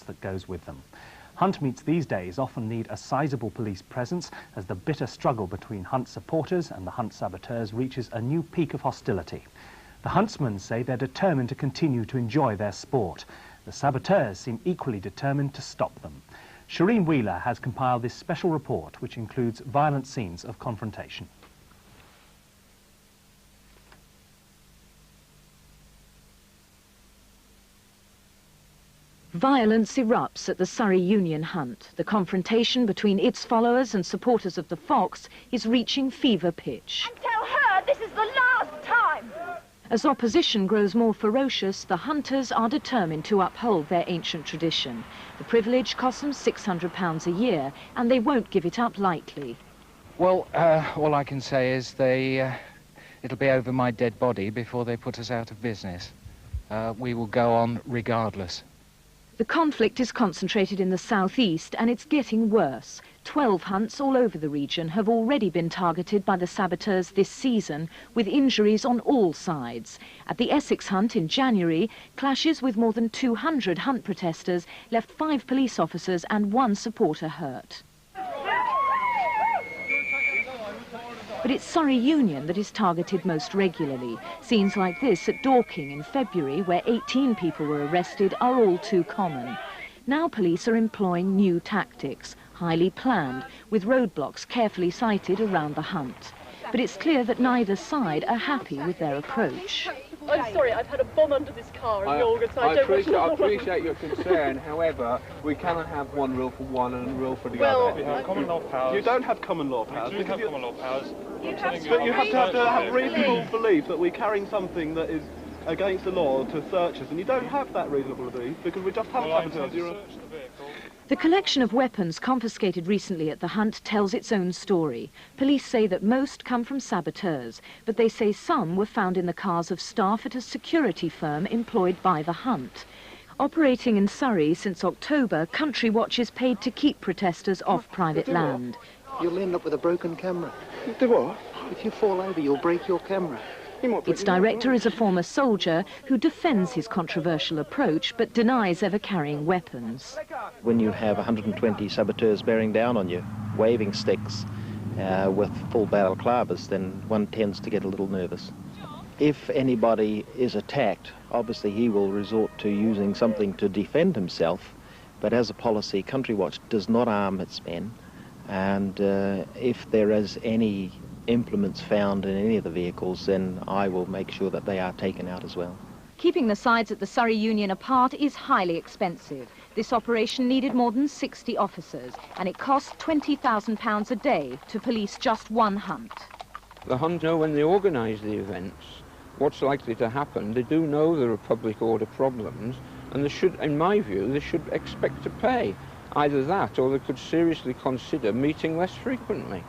that goes with them. Hunt meets these days often need a sizable police presence as the bitter struggle between Hunt supporters and the Hunt Saboteurs reaches a new peak of hostility. The huntsmen say they're determined to continue to enjoy their sport. The Saboteurs seem equally determined to stop them. Shireen Wheeler has compiled this special report, which includes violent scenes of confrontation. Violence erupts at the Surrey Union Hunt. The confrontation between its followers and supporters of the fox is reaching fever pitch. And tell her this is the last time! As opposition grows more ferocious, the hunters are determined to uphold their ancient tradition. The privilege costs them £600 a year, and they won't give it up lightly. Well, all I can say is it'll be over my dead body before they put us out of business. We will go on regardless. The conflict is concentrated in the southeast, and it's getting worse. 12 hunts all over the region have already been targeted by the Saboteurs this season, with injuries on all sides. At the Essex hunt in January, clashes with more than 200 hunt protesters left 5 police officers and 1 supporter hurt. But it's Surrey Union that is targeted most regularly. Scenes like this at Dorking in February, where 18 people were arrested, are all too common. Now police are employing new tactics, highly planned, with roadblocks carefully sited around the hunt. But it's clear that neither side are happy with their approach. I'm sorry, I've had a bomb under this car in August. I appreciate your concern. However, we cannot have one rule for one and a rule for the other. We have common law powers. You don't have common law powers. We do have common law powers. But you have to have reasonable belief that we're carrying something that is against the law to search us, and you don't have that reasonable belief because we just haven't saboteurs. The collection of weapons confiscated recently at the hunt tells its own story. Police say that most come from saboteurs, but they say some were found in the cars of staff at a security firm employed by the hunt. Operating in Surrey since October, Country Watch is paid to keep protesters off private land. You'll end up with a broken camera. Do what? If you fall over, you'll break your camera. Its director is a former soldier who defends his controversial approach but denies ever carrying weapons. When you have 120 saboteurs bearing down on you, waving sticks with full barrel clavers, then one tends to get a little nervous. If anybody is attacked, obviously he will resort to using something to defend himself, but as a policy, Country Watch does not arm its men, and if there is any implements found in any of the vehicles, then I will make sure that they are taken out as well. Keeping the sides at the Surrey Union apart is highly expensive. This operation needed more than 60 officers, and it cost £20,000 a day to police just one hunt. The Hunt know when they organise the events what's likely to happen. They do know there are public order problems, and they should, in my view, they should expect to pay. Either that, or they could seriously consider meeting less frequently.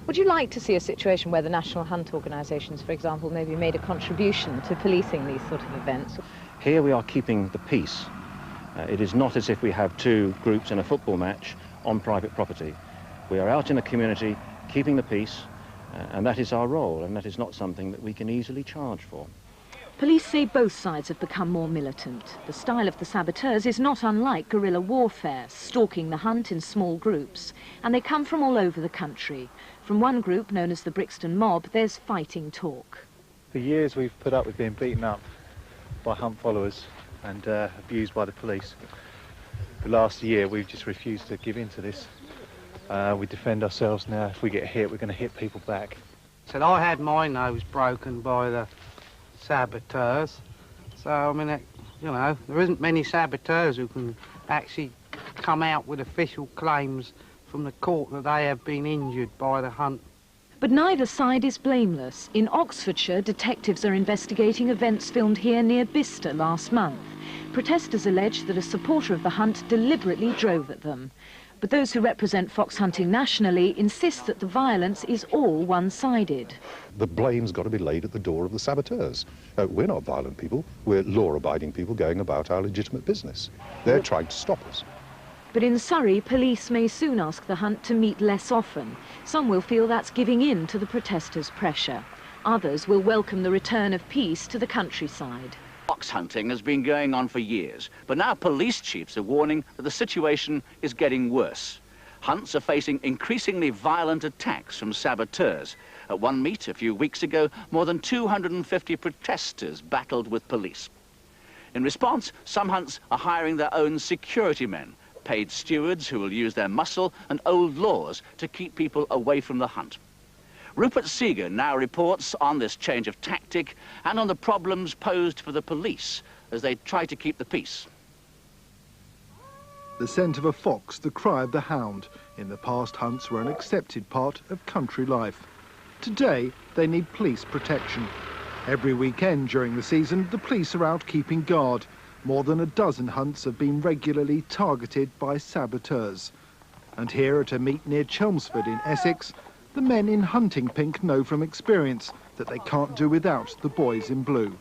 Would you like to see a situation where the national hunt organisations, for example, maybe made a contribution to policing these sort of events? Here we are keeping the peace. It is not as if we have 2 groups in a football match on private property. We are out in the community keeping the peace, and that is our role, and that is not something that we can easily charge for. Police say both sides have become more militant. The style of the saboteurs is not unlike guerrilla warfare, stalking the hunt in small groups, and they come from all over the country. From one group, known as the Brixton Mob, there's fighting talk. For years we've put up with being beaten up by hunt followers and abused by the police. The last year we've just refused to give in to this. We defend ourselves now. If we get hit, we're going to hit people back. Said I had my nose broken by the saboteurs, so I mean, you know, there isn't many saboteurs who can actually come out with official claims from the court that they have been injured by the hunt. But neither side is blameless. In Oxfordshire, detectives are investigating events filmed here near Bicester last month. Protesters allege that a supporter of the hunt deliberately drove at them. But those who represent fox hunting nationally insist that the violence is all one-sided. The blame's got to be laid at the door of the saboteurs. We're not violent people. We're law-abiding people going about our legitimate business. They're trying to stop us. But in Surrey, police may soon ask the hunt to meet less often. Some will feel that's giving in to the protesters' pressure. Others will welcome the return of peace to the countryside. Fox hunting has been going on for years, but now police chiefs are warning that the situation is getting worse. Hunts are facing increasingly violent attacks from saboteurs. At one meet a few weeks ago, more than 250 protesters battled with police. In response, some hunts are hiring their own security men, paid stewards who will use their muscle and old laws to keep people away from the hunt. Rupert Seeger now reports on this change of tactic and on the problems posed for the police as they try to keep the peace. The scent of a fox, the cry of the hound. In the past, hunts were an accepted part of country life. Today, they need police protection. Every weekend during the season, the police are out keeping guard. More than a dozen hunts have been regularly targeted by saboteurs. And here at a meet near Chelmsford in Essex, the men in hunting pink know from experience that they can't do without the boys in blue.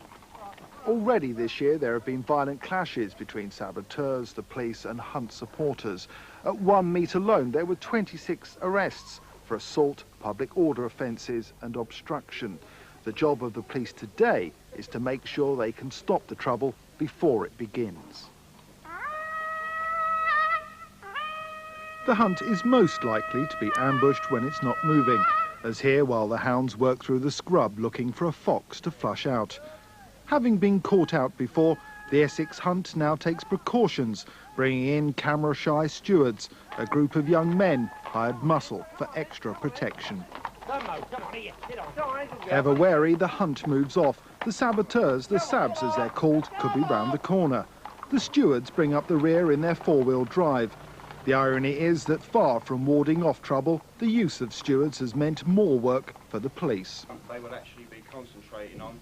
Already this year there have been violent clashes between saboteurs, the police and hunt supporters. At one meet alone there were 26 arrests for assault, public order offences and obstruction. The job of the police today is to make sure they can stop the trouble before it begins. The hunt is most likely to be ambushed when it's not moving, as here while the hounds work through the scrub looking for a fox to flush out. Having been caught out before, the Essex Hunt now takes precautions, bringing in camera-shy stewards, a group of young men hired muscle for extra protection. Ever wary, the hunt moves off. The saboteurs, the Sabs as they're called, could be round the corner. The stewards bring up the rear in their four-wheel drive. The irony is that far from warding off trouble, the use of stewards has meant more work for the police. They will actually be concentrating on.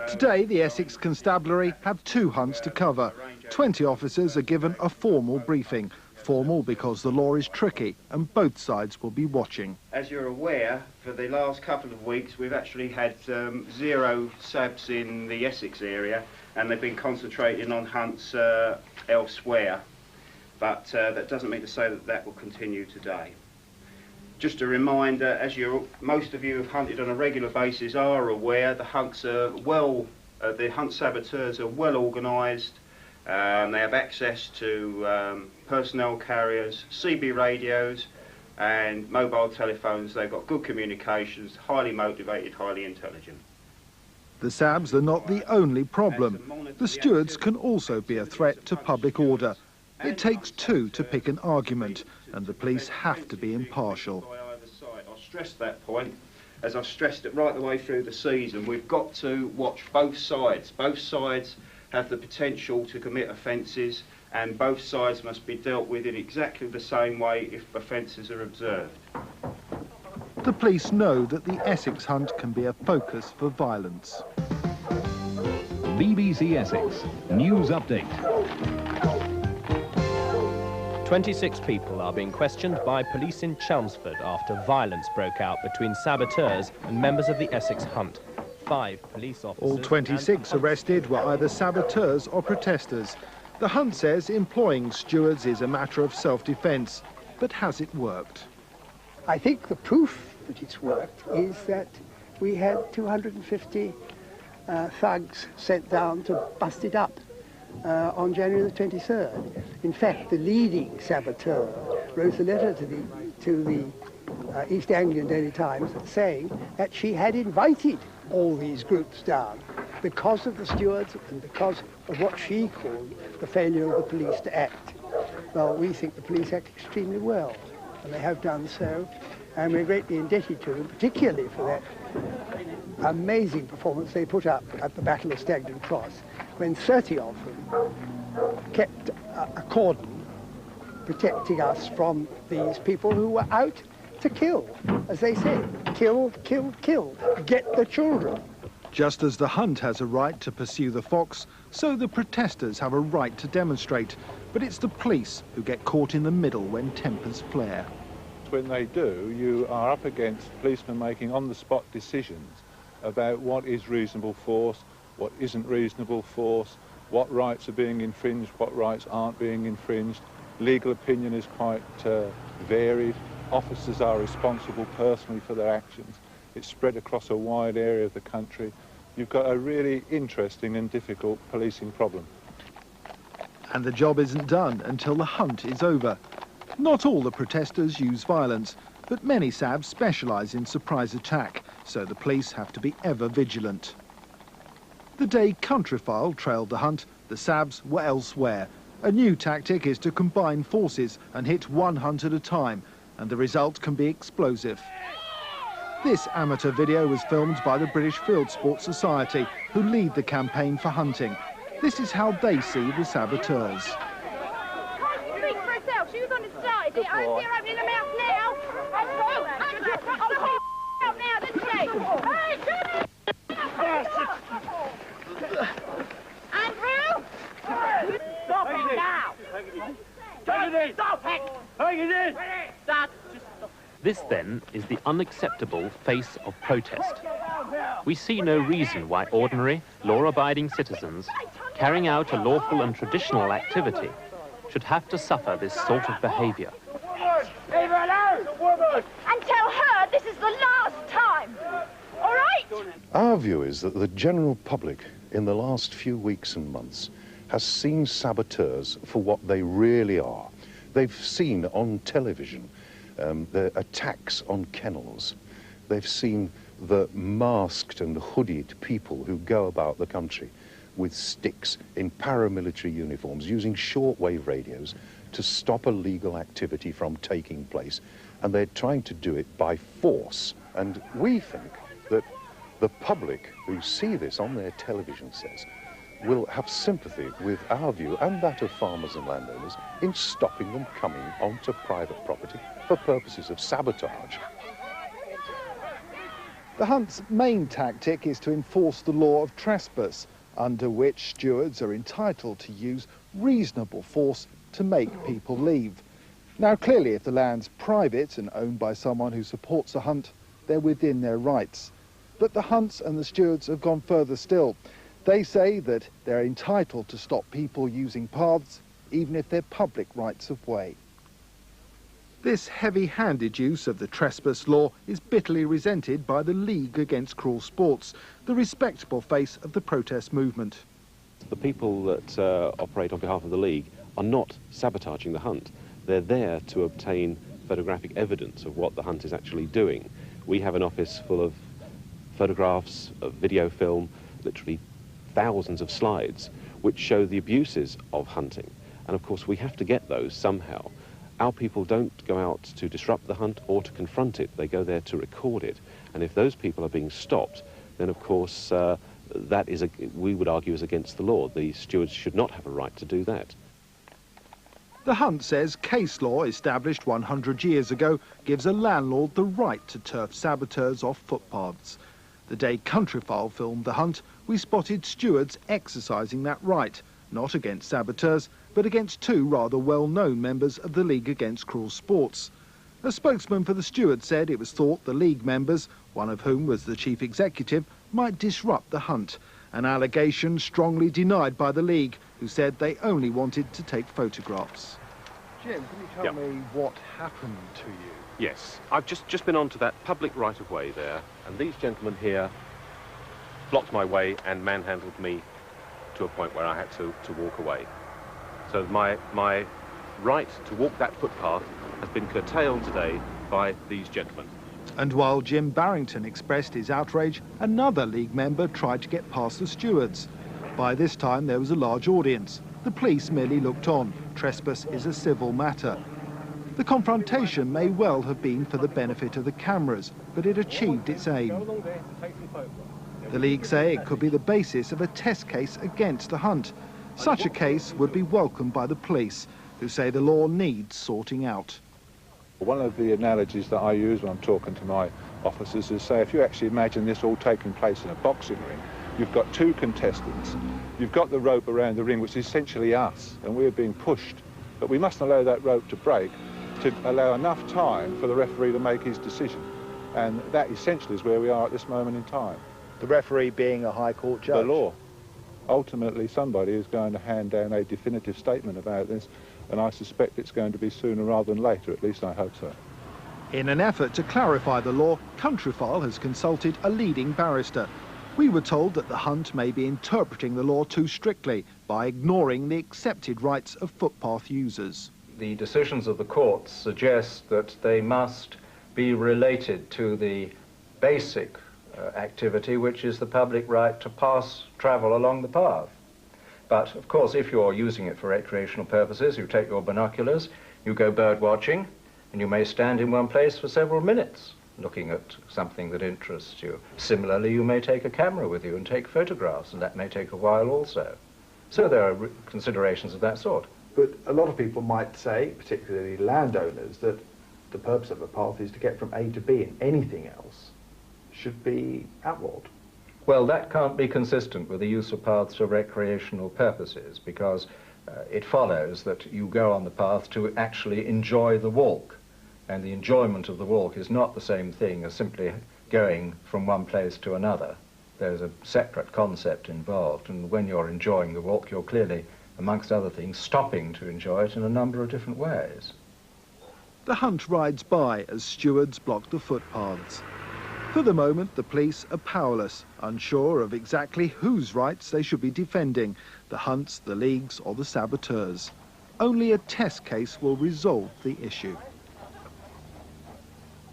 Today, the Essex Constabulary have 2 hunts to cover. 20 officers are given a formal briefing. Formal because the law is tricky and both sides will be watching. As you're aware, for the last couple of weeks we've actually had 0 Sabs in the Essex area and they've been concentrating on hunts elsewhere. But that doesn't mean to say that that will continue today. Just a reminder, as most of you have hunted on a regular basis are aware, the hunts are the hunt saboteurs are well organised. They have access to personnel carriers, CB radios and mobile telephones. They've got good communications, highly motivated, highly intelligent. The Sabs are not the only problem. The stewards can also be a threat to public order. It takes 2 to pick an argument, and the police have to be impartial. I'll stress that point, as I've stressed it right the way through the season. We've got to watch both sides. Both sides have the potential to commit offences, and both sides must be dealt with in exactly the same way if offences are observed. The police know that the Essex Hunt can be a focus for violence. BBC Essex News Update. 26 people are being questioned by police in Chelmsford after violence broke out between saboteurs and members of the Essex Hunt. 5 police officers... All 26 arrested were either saboteurs or protesters. The Hunt says employing stewards is a matter of self-defence. But has it worked? I think the proof that it's worked is that we had 250 thugs sent down to bust it up on January the 23rd. In fact, the leading saboteur wrote a letter to the East Anglian Daily Times saying that she had invited all these groups down because of the stewards and because of what she called the failure of the police to act. Well, we think the police act extremely well, and they have done so, and we're greatly indebted to them, particularly for that amazing performance they put up at the Battle of Stagden Cross, when 30 of them kept a cordon protecting us from these people who were out to kill, as they said, kill, kill, kill, get the children. Just as the Hunt has a right to pursue the fox, so the protesters have a right to demonstrate. But it's the police who get caught in the middle when tempers flare. When they do, you are up against policemen making on-the-spot decisions about what is reasonable force, what isn't reasonable force, what rights are being infringed, what rights aren't being infringed. Legal opinion is quite varied. Officers are responsible personally for their actions. It's spread across a wide area of the country. you've got a really interesting and difficult policing problem. And the job isn't done until the hunt is over. Not all the protesters use violence, but many Sabs specialise in surprise attack, so the police have to be ever vigilant. The day Countryfile trailed the hunt, the Sabs were elsewhere. A new tactic is to combine forces and hit one hunt at a time, and the result can be explosive. This amateur video was filmed by the British Field Sports Society, who lead the campaign for hunting. This is how they see the saboteurs. Speak for herself. She was on the side. I see her opening her mouth now. Out now, didn't she? Hey, Andrew! Stop it now! Stop it! Stop. This, then, is the unacceptable face of protest. We see no reason why ordinary, law-abiding citizens carrying out a lawful and traditional activity should have to suffer this sort of behaviour. Leave her alone! And tell her this is the last time! All right? Our view is that the general public in the last few weeks and months has seen saboteurs for what they really are. They've seen on television the attacks on kennels. They've seen the masked and hooded people who go about the country with sticks in paramilitary uniforms using shortwave radios to stop illegal activity from taking place. And they're trying to do it by force. And we think that the public who see this on their television sets will have sympathy with our view and that of farmers and landowners in stopping them coming onto private property for purposes of sabotage. The hunt's main tactic is to enforce the law of trespass, under which stewards are entitled to use reasonable force to make people leave. Now, clearly, if the land's private and owned by someone who supports the hunt, they're within their rights. But the hunts and the stewards have gone further still. They say that they're entitled to stop people using paths, even if they're public rights of way. This heavy-handed use of the trespass law is bitterly resented by the League Against Cruel Sports, the respectable face of the protest movement. The people that operate on behalf of the League are not sabotaging the hunt. They're there to obtain photographic evidence of what the hunt is actually doing. We have an office full of photographs, of video film, literally thousands of slides, which show the abuses of hunting. And of course we have to get those somehow. Our people don't go out to disrupt the hunt or to confront it. They go there to record it. And if those people are being stopped, then of course that is, we would argue, is against the law. The stewards should not have a right to do that. The hunt says case law established 100 years ago gives a landlord the right to turf saboteurs off footpaths. The day Countryfile filmed the hunt, we spotted stewards exercising that right, not against saboteurs, but against two rather well-known members of the League Against Cruel Sports. A spokesman for the stewards said it was thought the League members, one of whom was the chief executive, might disrupt the hunt, an allegation strongly denied by the League, who said they only wanted to take photographs. Jim, can you tell me what happened to you? Yes, I've just been onto that public right-of-way there, and these gentlemen here blocked my way and manhandled me to a point where I had to walk away. So my right to walk that footpath has been curtailed today by these gentlemen. And while Jim Barrington expressed his outrage, another League member tried to get past the stewards. By this time there was a large audience. The police merely looked on. Trespass is a civil matter. The confrontation may well have been for the benefit of the cameras, but it achieved its aim. The League say it could be the basis of a test case against the hunt. Such a case would be welcomed by the police, who say the law needs sorting out. One of the analogies that I use when I'm talking to my officers is, say, if you actually imagine this all taking place in a boxing ring, you've got two contestants, you've got the rope around the ring, which is essentially us, and we're being pushed. But we mustn't allow that rope to break to allow enough time for the referee to make his decision. And that essentially is where we are at this moment in time. The referee being a High Court judge? The law. Ultimately, somebody is going to hand down a definitive statement about this, and I suspect it's going to be sooner rather than later, at least I hope so. In an effort to clarify the law, Countryfile has consulted a leading barrister. We were told that the Hunt may be interpreting the law too strictly by ignoring the accepted rights of footpath users. The decisions of the courts suggest that they must be related to the basic activity, which is the public right to travel along the path. But, of course, if you're using it for recreational purposes, you take your binoculars, you go bird watching, and you may stand in one place for several minutes looking at something that interests you. Similarly, you may take a camera with you and take photographs, and that may take a while also. So there are considerations of that sort. But a lot of people might say, particularly landowners, that the purpose of a path is to get from A to B, and anything else should be outlawed. Well, that can't be consistent with the use of paths for recreational purposes, because it follows that you go on the path to actually enjoy the walk. And the enjoyment of the walk is not the same thing as simply going from one place to another. There's a separate concept involved, and when you're enjoying the walk, you're clearly, amongst other things, stopping to enjoy it in a number of different ways. The Hunt rides by as stewards block the footpaths. For the moment, the police are powerless, unsure of exactly whose rights they should be defending, the Hunts, the Leagues or the Saboteurs. Only a test case will resolve the issue.